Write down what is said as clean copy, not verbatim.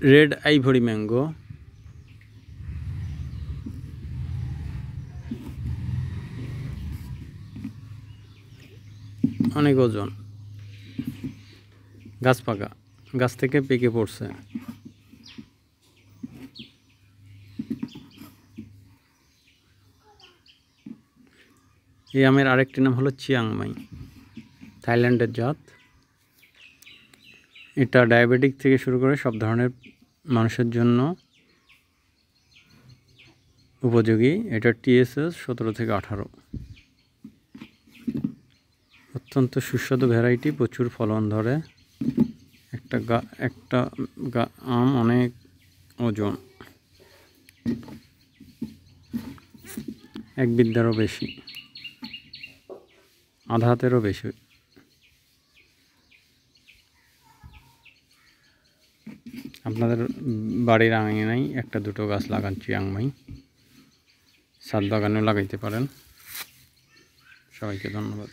Red ivory mango, অনেক ওজন, গাছ পাকা, গাছ থেকে পেকে পড়ছে। এই আমের আরেকটি নাম হলো চিয়াংমাই, থাইল্যান্ডের জাত। এটা ডায়াবেটিক থেকে শুরু করে সব ধরনের মানুষের জন্য উপযোগী। এটা TSS 17 থেকে 18। অত্যন্ত সুস্বাদু ভ্যারাইটি, প্রচুর ফলন ধরে। একটা আম অনেক ওজন, এক বিদ্যারও বেশি, আধা হাতেরও বেশি। আপনাদের বাড়ির আঙিনায় একটা দুটো গাছ লাগান চিয়াংমাই, ছাদ বাগানেও লাগাইতে পারেন। সবাইকে ধন্যবাদ।